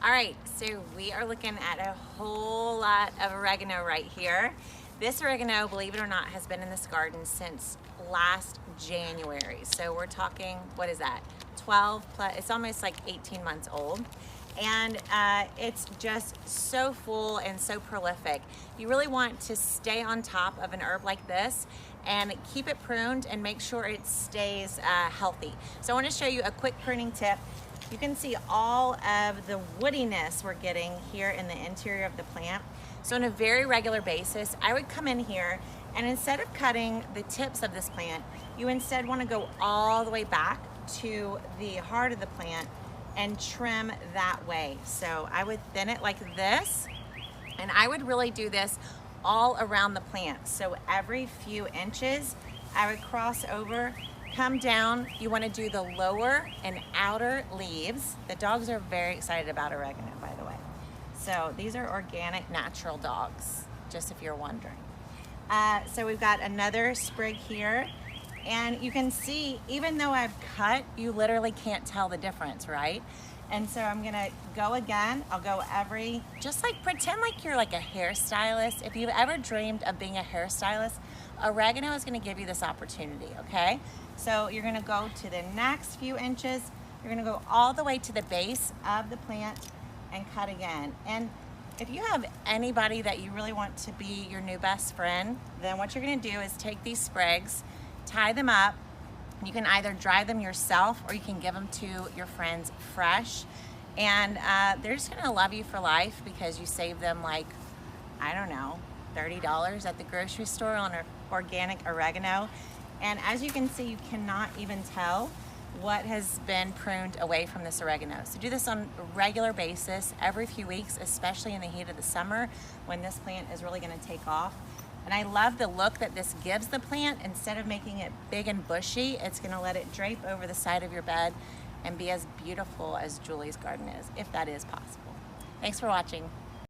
All right, so we are looking at a whole lot of oregano right here. This oregano, believe it or not, has been in this garden since last January. So we're talking, what is that? 12 plus, it's almost like 18 months old. And it's just so full and so prolific. You really want to stay on top of an herb like this and keep it pruned and make sure it stays healthy. So I want to show you a quick pruning tip. You can see all of the woodiness we're getting here in the interior of the plant. So on a very regular basis, I would come in here and instead of cutting the tips of this plant, you instead want to go all the way back to the heart of the plant and trim that way. So I would thin it like this, and I would really do this all around the plant. So every few inches, I would cross over, come down. You want to do the lower and outer leaves. The dogs are very excited about oregano, by the way. So these are organic, natural dogs, just if you're wondering. So we've got another sprig here. And you can see, even though I've cut, you literally can't tell the difference, right? And so I'm gonna go again. I'll go just like pretend like you're like a hairstylist. If you've ever dreamed of being a hairstylist, oregano is gonna give you this opportunity, okay? So you're gonna go to the next few inches. You're gonna go all the way to the base of the plant and cut again. And if you have anybody that you really want to be your new best friend, then what you're gonna do is take these sprigs, tie them up. You can either dry them yourself or you can give them to your friends fresh. And they're just gonna love you for life because you save them like, I don't know, $30 at the grocery store on organic oregano. And as you can see, you cannot even tell what has been pruned away from this oregano. So do this on a regular basis every few weeks, especially in the heat of the summer when this plant is really gonna take off. And I love the look that this gives the plant. Instead of making it big and bushy, it's gonna let it drape over the side of your bed and be as beautiful as Julie's garden is, if that is possible. Thanks for watching.